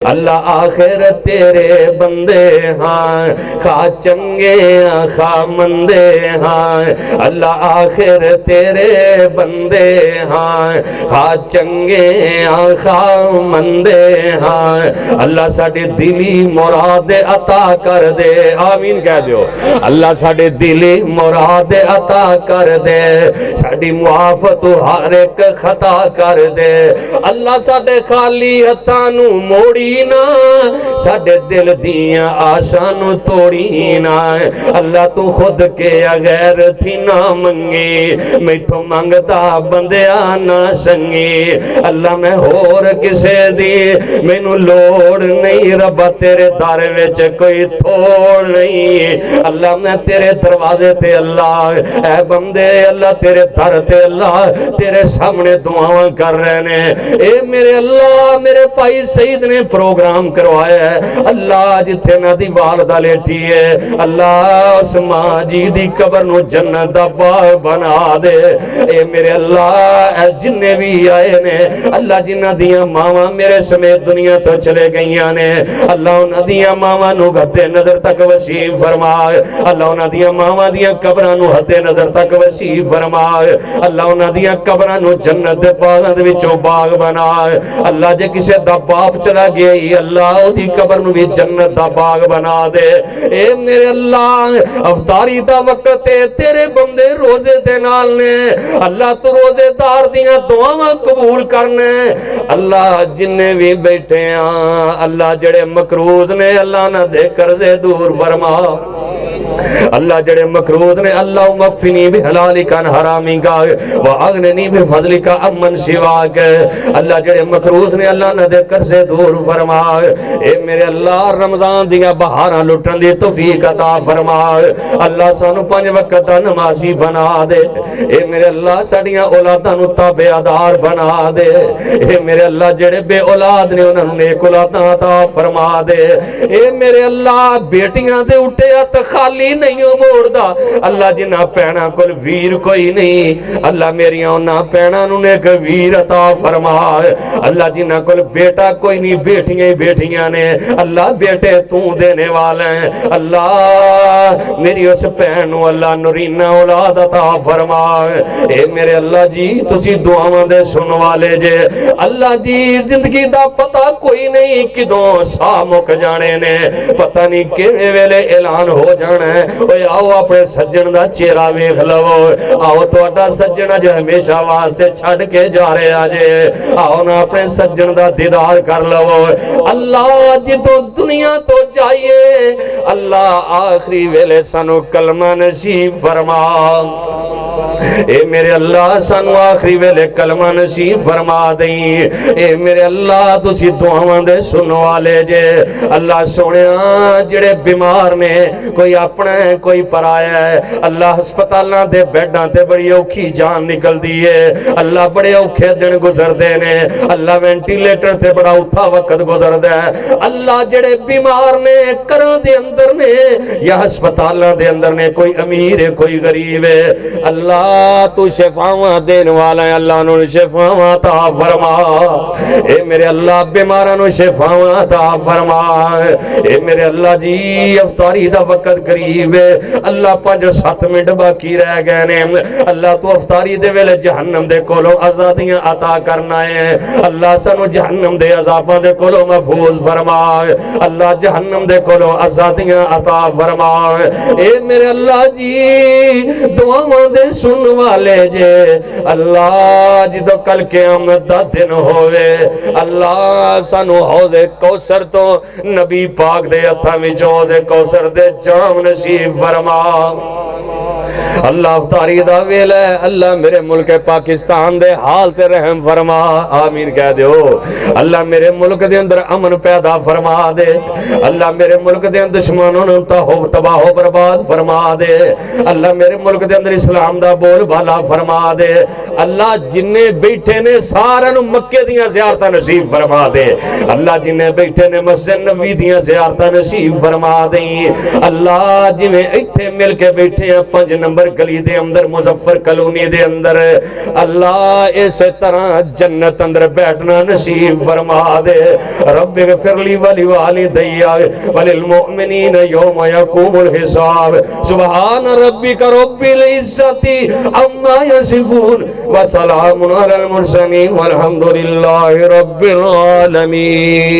اللہ آخر تیرے بندے ہاں خواہ چنگے خواہ مندے ہاں اللہ آخر تیرے بندے ہاں خواہ چنگے خواہ مندے ہاں اللہ ساڑے دلی مراد عطا کر دے آمین کہہ دیو اللہ ساڑے دلی مراد عطا کر دے ساڑی معافت ہر ایک خطا کر دے اللہ ساڑے خالی ہتھانو موڑی ساڑے دل دیاں آسانو توڑی نا اللہ تو خود کے غیر تھی نہ منگی میں تو منگتا بندیا نہ سنگی اللہ میں ہور کسے دی میں نو لوڑ نہیں ربا تیرے دار وچ کوئی تھوڑ نہیں اللہ میں تیرے دروازے تے اللہ اے بندے اللہ تیرے در تے اللہ تیرے سامنے دعاواں کر رہے نے اے میرے اللہ میرے پائی سید نے پروگرام کروایا ہے اللہ جتھے نہ دی والدہ لیٹی ہے اللہ اس ماں جی دی قبر نو جنت دا باغ بنا دے اے میرے اللہ اے جننے بھی آئے نے اللہ جنہ دیاں ماما میرے سمیت دنیا تو چلے گئیاں نے اللہ انہ دیاں ماما نو گھتے نظر تک وسیع فرمائے اللہ انہ دیاں ماما دیاں قبران نو گھتے نظر تک وسیع فرمائے اللہ انہ دیاں قبران نو جنت دے باغ دے وچوں باغ بنائے اللہ جے کسے دا باپ چلا گئی اللہ دی قبر نو بھی جنت دا باغ بنا دے اے میرے اللہ افطاری دا وقت ہے تیرے بندے روزے دے نال نے اللہ تو روزے دار دیاں دعاواں قبول کرنے اللہ جننے بھی بیٹھے ہیں اللہ جڑے مکروز نے اللہ نہ دے قرضے دور فرما اللہ جڑے مکروز نے اللہ مغفنی بحلالی کان حرامی کا وآغننی بفضلی کا امن سوا کے اللہ جڑے مکروز نے اللہ نہ دے کر سے دور فرمائے اے میرے اللہ رمضان دیا بہارا لٹن دی توفیق عطا فرمائے اللہ سانو 5 وقت نمازی بنا دے اے میرے اللہ ساڑیاں اولاداں نو تابعدار بنا دے اے میرے اللہ جڑے بے اولاد نے انہوں نے ایک اولاداں عطا فرما دے اے میرے اللہ بیٹیاں دے اٹھے ات خالی نہیں موڑ دا اللہ جنہ پینا کل ویر کوئی نہیں اللہ میریاں انہاں پینا انہیں ایک ویر عطا فرمائے اللہ جنہ کل بیٹا کوئی نہیں بیٹیاں بیٹیاں نے اللہ بیٹے تو دینے والے ہیں اللہ میری اس پینو اللہ نورینہ اولاد عطا فرمائے اے میرے اللہ جی تسی دعاواں دے سن والے جے اللہ جی زندگی دا پتہ کوئی نہیں کدوں سا مک جانے نے پتہ نہیں کیویں ویلے اعلان ہو جانا ہے اوے آؤ اپنے سجن دا چہرہ ویکھ لو آؤ تہاڈا سجن اج ہمیشہ واسطے چھڈ کے جا رہے آجے آؤ نا اپنے سجن دا دیدار کر لو اللہ جدوں دنیا تو جائیے اللہ آخری ویلے سانو کلمہ نصیب فرما اے میرے اللہ سانو آخری ویلے کلمہ نصیب فرما دیں اے میرے اللہ تسی دعاواں دے سن والے جے اللہ سونیاں جڑے بیمار نے کوئی اپنا ہے کوئی پرایا ہے اللہ ہسپتالاں دے بیڈاں تے بڑی اوکھی جان نکل دیئے اللہ بڑے اوکھے دن گزر دے نے اللہ وینٹیلیٹر تے بڑا اتھا وقت گزر دے اللہ جڑے بیمار نے کروں دے اندر نے یا ہسپتالاں دے اندر نے کوئی امیر ہے کوئی غریب ہے اللہ تو شفاواں دین والا ہے اللہ نو شفاواں عطا فرما اے میرے اللہ بیماراں نو شفاواں عطا فرما اے میرے اللہ جی افطاری دا وقت قریب ہے اللہ 5-7 منٹ باقی رہ گئے نے اللہ تو افطاری دے ویلے جہنم دے کولوں آزادیاں عطا کرنا ہے اللہ سانو جہنم دے عذاباں دے کولوں محفوظ فرما اللہ جہنم دے کولوں آزادیاں عطا فرما اے میرے اللہ جی دعاواں دے سن والے جے اللہ جدو کل قیامت دا دن ہوئے اللہ سانو حوض کوثر تو نبی پاک دے ہتھاں وچ حوض کوثر دے جام نصیب فرما اللہ افطاری دا ویلا ہے اللہ میرے ملک پاکستان دے حال تے رحم فرما آمین کہہ دیو اللہ میرے ملک دے اندر امن پیدا فرما دے اللہ میرے ملک دے اندر دشمنوں نو تباہ و برباد فرما دے اللہ میرے ملک دے اندر اسلام دا بول بالا فرما دے اللہ جننے بیٹھے نے سارے نو مکے دیاں زیارتاں نصیب فرما دے اللہ جننے بیٹھے نے مسجد نبوی دیاں زیارتاں نصیب فرما دیں اللہ جویں ایتھے مل کے بیٹھے ہیں 5 نمبر گلی دے اندر مظفر کالونی دے اندر اللہ اس طرح جنت اندر بیٹھنا نصیب فرما دے رب اغفر لی ولی والدی وللمؤمنین یوم یقوم الحساب سبحان ربک رب العزت عما یصفون وسلام علی المرسلین والحمد للہ رب العالمین